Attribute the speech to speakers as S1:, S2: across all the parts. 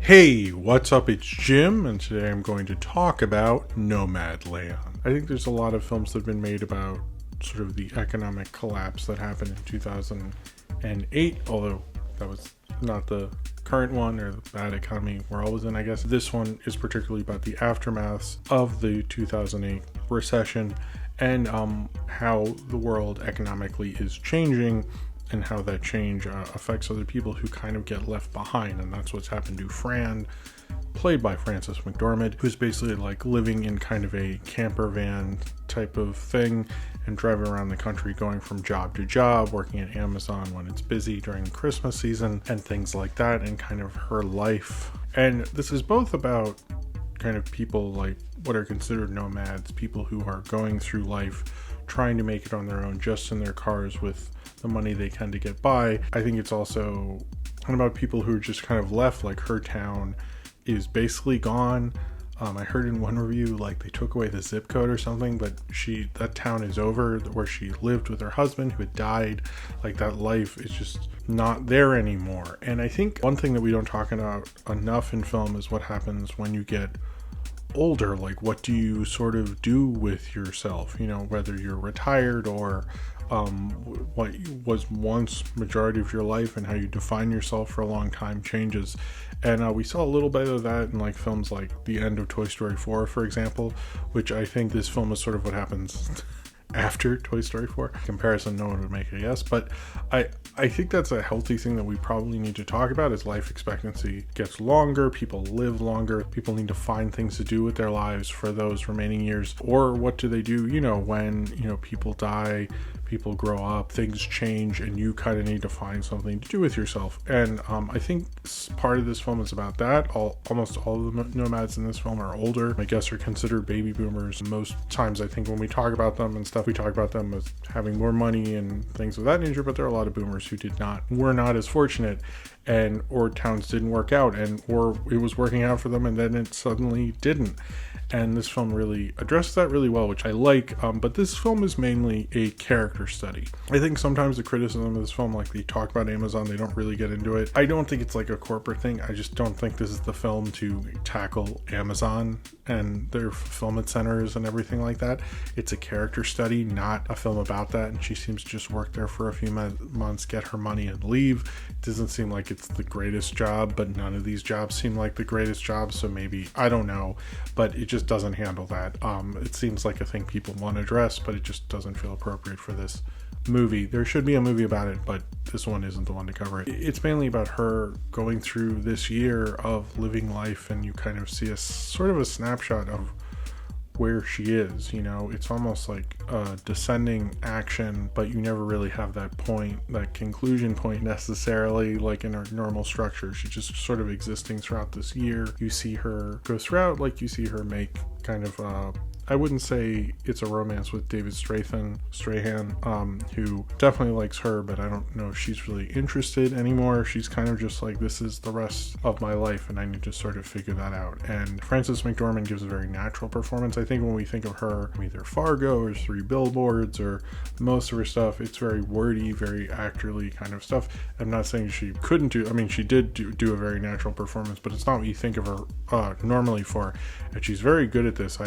S1: Hey, what's up? It's Jim, and today I'm going to talk about Nomadland. I think there's a lot of films that have been made about sort of the economic collapse that happened in 2008, although that was not the current one or the bad economy we're always in, I guess. This one is particularly about the aftermaths of the 2008 recession and how the world economically is changing and how that change affects other people who kind of get left behind. And that's what's happened to Fran, played by Frances McDormand, who's basically like living in kind of a camper van type of thing and driving around the country, going from job to job, working at Amazon when it's busy during Christmas season and things like that, and kind of her life. And this is both about kind of people like what are considered nomads, people who are going through life trying to make it on their own, just in their cars with the money they can to get by. I think it's also kind of about people who are just kind of left, like her town is basically gone. I heard in one review, like they took away the zip code or something, but that town is over, where she lived with her husband who had died. Like that life is just not there anymore. And I think one thing that we don't talk about enough in film is what happens when you get older. Like, what do you sort of do with yourself, whether you're retired or what was once majority of your life, and how you define yourself for a long time changes. And we saw a little bit of that in like films like the end of Toy Story 4, for example, which I think this film is sort of what happens after Toy Story 4. Comparison, no one would make a guess, but I think that's a healthy thing that we probably need to talk about. As life expectancy gets longer, people live longer, people need to find things to do with their lives for those remaining years. Or what do they do, when people die, people grow up, things change, and you kind of need to find something to do with yourself. And I think part of this film is about that. Almost all of the nomads in this film are older. I guess are considered baby boomers. Most times I think when we talk about them and stuff, we talk about them as having more money and things of that nature, but there are a lot of boomers who were not as fortunate, or towns didn't work out, or it was working out for them and then it suddenly didn't. And this film really addresses that really well, which I like. But this film is mainly a character study. I think sometimes the criticism of this film, like they talk about Amazon, they don't really get into it. I don't think it's like a corporate thing. I just don't think this is the film to tackle Amazon and their fulfillment centers and everything like that. It's a character study, not a film about that. And she seems to just work there for a few months, get her money and leave. It doesn't seem like it's the greatest job, but none of these jobs seem like the greatest jobs. So maybe, I don't know, but it just doesn't handle that. It seems like a thing people want to address, but it just doesn't feel appropriate for this movie. There should be a movie about it, but this one isn't the one to cover it. It's mainly about her going through this year of living life, and you kind of see a sort of a snapshot of where she is. It's almost like a descending action, but you never really have that conclusion point necessarily like in her normal structure. She's just sort of existing throughout this year. You see her go throughout, like you see her make kind of I wouldn't say it's a romance with David Strahan, who definitely likes her, but I don't know if she's really interested anymore. She's kind of just like, this is the rest of my life, and I need to sort of figure that out. And Frances McDormand gives a very natural performance. I think when we think of her, either Fargo or Three Billboards or most of her stuff, it's very wordy, very actorly kind of stuff. I'm not saying she couldn't she did do a very natural performance, but it's not what you think of her normally for. And she's very good at this.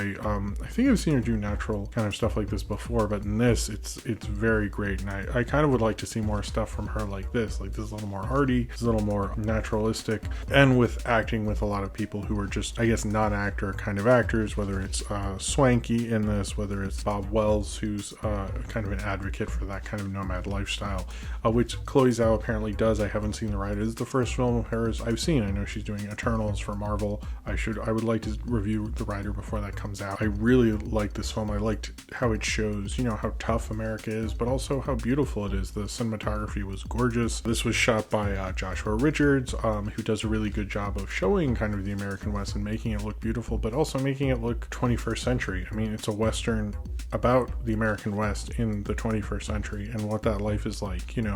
S1: I think I've seen her do natural kind of stuff like this before, but in this, it's very great. And I kind of would like to see more stuff from her like this. Like, this is a little more arty, it's a little more naturalistic, and with acting with a lot of people who are just, I guess, non-actor kind of actors, whether it's Swanky in this, whether it's Bob Wells, who's kind of an advocate for that kind of nomad lifestyle, which Chloe Zhao apparently does. I haven't seen The Rider. This is the first film of hers I've seen. I know she's doing Eternals for Marvel. I would like to review The Rider before that comes out. I really liked this film. I liked how it shows, how tough America is, but also how beautiful it is. The cinematography was gorgeous. This was shot by Joshua Richards, who does a really good job of showing kind of the American West and making it look beautiful, but also making it look 21st century. It's a Western about the American West in the 21st century and what that life is like, and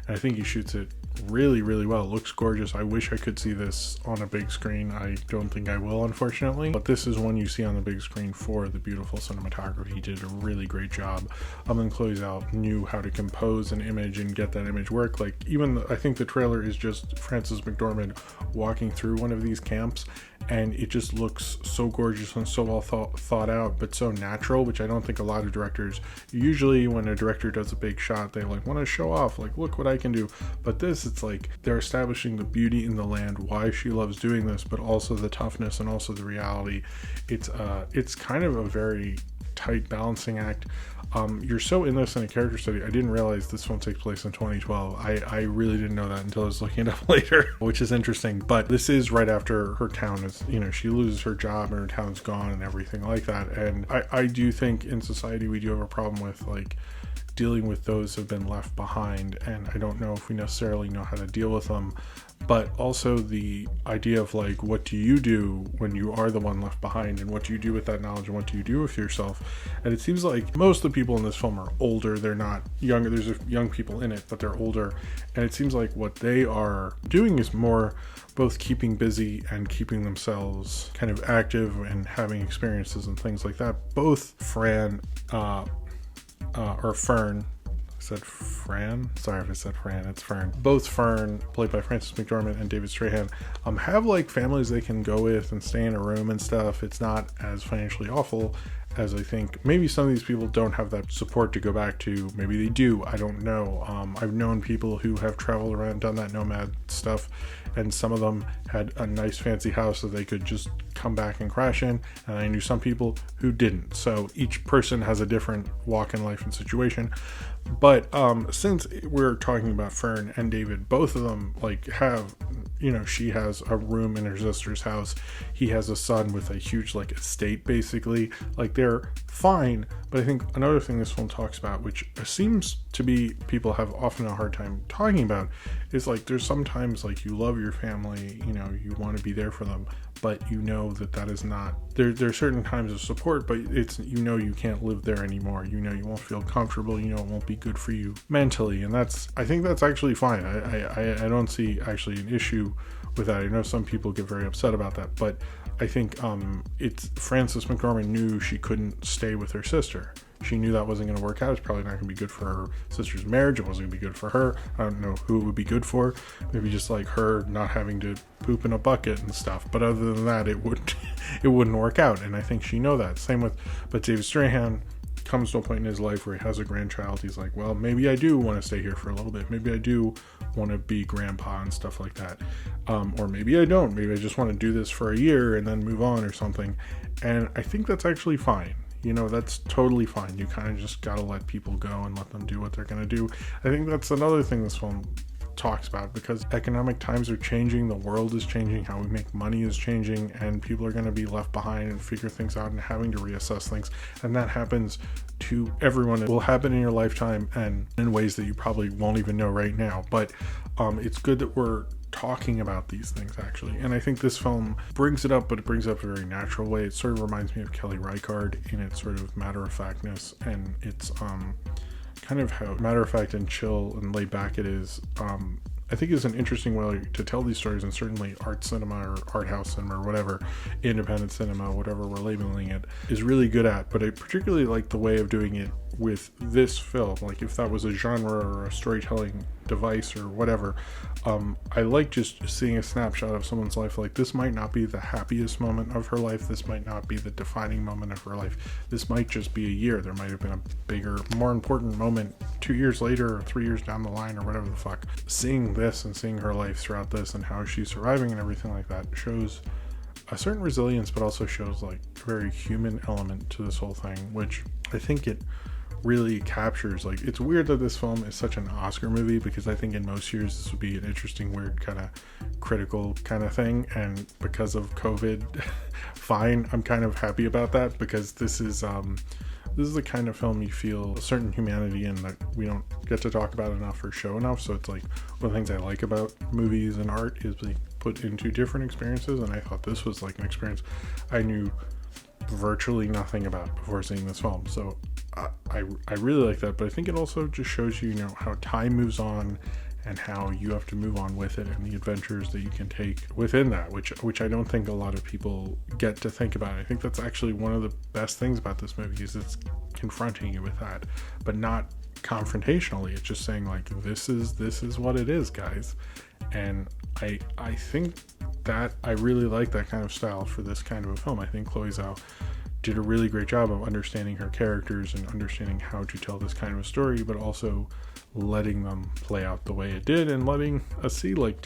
S1: I think he shoots it really, really well. It looks gorgeous. I wish I could see this on a big screen. I don't think I will, unfortunately, but this is one you see on the big screen for the beautiful cinematography. He did a really great job. And Chloe Zhao knew how to compose an image and get that image work. Like, even I think the trailer is just Frances McDormand walking through one of these camps, and it just looks so gorgeous and so well thought out, but so natural, which I don't think a lot of directors, usually when a director does a big shot, they like want to show off, like, look what I can do. But this, it's like they're establishing the beauty in the land, why she loves doing this, but also the toughness and also the reality. It's kind of a very tight balancing act. You're so in this in a character study. I didn't realize this one takes place in 2012. I really didn't know that until I was looking it up later, which is interesting. But this is right after her town is, she loses her job and her town's gone and everything like that. And I do think in society we do have a problem with like dealing with those who have been left behind, and I don't know if we necessarily know how to deal with them. But also the idea of like, what do you do when you are the one left behind, and what do you do with that knowledge, and what do you do with yourself? And it seems like most of the people in this film are older. They're not younger. There's young people in it, but they're older. And it seems like what they are doing is more both keeping busy and keeping themselves kind of active and having experiences and things like that. Both Fern, said Fran? Sorry if I said Fran, it's Fern. Both Fern, played by Frances McDormand, and David Strahan, have like families they can go with and stay in a room and stuff. It's not as financially awful as I think. Maybe some of these people don't have that support to go back to. Maybe they do. I don't know. I've known people who have traveled around, done that nomad stuff, and some of them had a nice fancy house that they could just come back and crash in, and I knew some people who didn't. So each person has a different walk in life and situation. But since we're talking about Fern and David, both of them like have, she has a room in her sister's house. He has a son with a huge like estate, basically. Like, they're fine. But I think another thing this film talks about, which seems to be people have often a hard time talking about, is like there's sometimes like you love your family, you want to be there for them, but that is not there. There are certain times of support, but it's you can't live there anymore. You won't feel comfortable. It won't be good for you mentally, and I think that's actually fine. I don't see actually an issue with that. I know some people get very upset about that, but I think it's Frances McDormand knew she couldn't stay with her sister. She knew that wasn't going to work out. It's probably not going to be good for her sister's marriage. It wasn't going to be good for her. I don't know who it would be good for. Maybe just like her not having to poop in a bucket and stuff. But other than that, it wouldn't work out. And I think she know that. But David Strahan comes to a point in his life where he has a grandchild. He's like, well, maybe I do want to stay here for a little bit. Maybe I do want to be grandpa and stuff like that. Or maybe I don't. Maybe I just want to do this for a year and then move on or something. And I think that's actually fine. That's totally fine. You kind of just got to let people go and let them do what they're going to do. I think that's another thing this film talks about, because economic times are changing, the world is changing, how we make money is changing, and people are going to be left behind and figure things out and having to reassess things. And that happens to everyone. It will happen in your lifetime and in ways that you probably won't even know right now. But it's good that we're talking about these things, actually. And I think this film brings it up, but it brings it up in a very natural way. It sort of reminds me of Kelly Reichardt in its sort of matter-of-factness, and it's kind of how matter-of-fact and chill and laid back it is. I think is an interesting way to tell these stories, and certainly art cinema or art house cinema or whatever, independent cinema, whatever we're labeling it, is really good at. But I particularly like the way of doing it with this film. Like, if that was a genre or a storytelling device or whatever, I like just seeing a snapshot of someone's life. Like, this might not be the happiest moment of her life. This might not be the defining moment of her life. This might just be a year. There might have been a bigger, more important moment 2 years later or 3 years down the line or whatever the fuck. Seeing this and seeing her life throughout this and how she's surviving and everything like that shows a certain resilience, but also shows like a very human element to this whole thing, which I think it really captures. Like, it's weird that this film is such an Oscar movie, because I think in most years this would be an interesting, weird kind of critical kind of thing, and because of COVID fine, I'm kind of happy about that, because this is the kind of film you feel a certain humanity in that we don't get to talk about enough or show enough. So it's like one of the things I like about movies and art is they put into different experiences, and I thought this was like an experience I knew virtually nothing about before seeing this film. So I really like that, but I think it also just shows you, how time moves on and how you have to move on with it, and the adventures that you can take within that, which I don't think a lot of people get to think about. I think that's actually one of the best things about this movie, is it's confronting you with that, but not confrontationally. It's just saying, like, this is what it is, guys. And I think that I really like that kind of style for this kind of a film. I think Chloe Zhao did a really great job of understanding her characters and understanding how to tell this kind of a story, but also letting them play out the way it did, and letting us see like a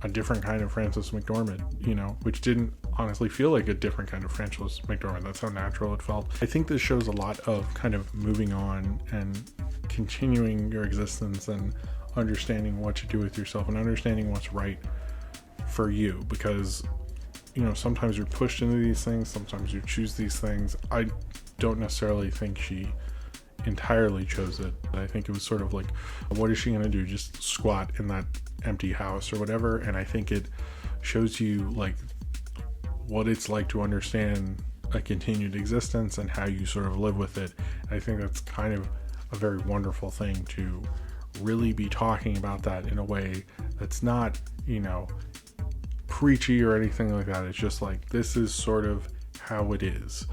S1: different kind of Frances McDormand, you know, which didn't honestly feel like a different kind of Frances McDormand. That's how natural it felt. I think this shows a lot of kind of moving on and continuing your existence and understanding what to do with yourself and understanding what's right for you, because, you know, sometimes you're pushed into these things, sometimes you choose these things. I don't necessarily think she entirely chose it. I think it was sort of like, what is she going to do? Just squat in that empty house or whatever? And I think it shows you like what it's like to understand a continued existence and how you sort of live with it. And I think that's kind of a very wonderful thing, to really be talking about that in a way that's not, you know, preachy or anything like that. It's just like, this is sort of how it is,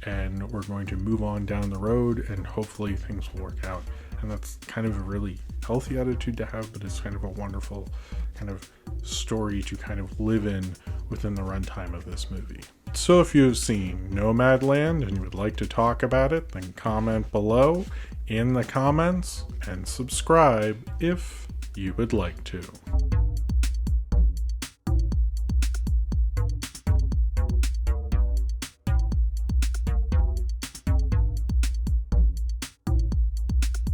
S1: and we're going to move on down the road, and hopefully things will work out. And that's kind of a really healthy attitude to have, but it's kind of a wonderful kind of story to kind of live in within the runtime of this movie. So if you've seen Nomadland and you would like to talk about it, then comment below in the comments and subscribe if you would like to.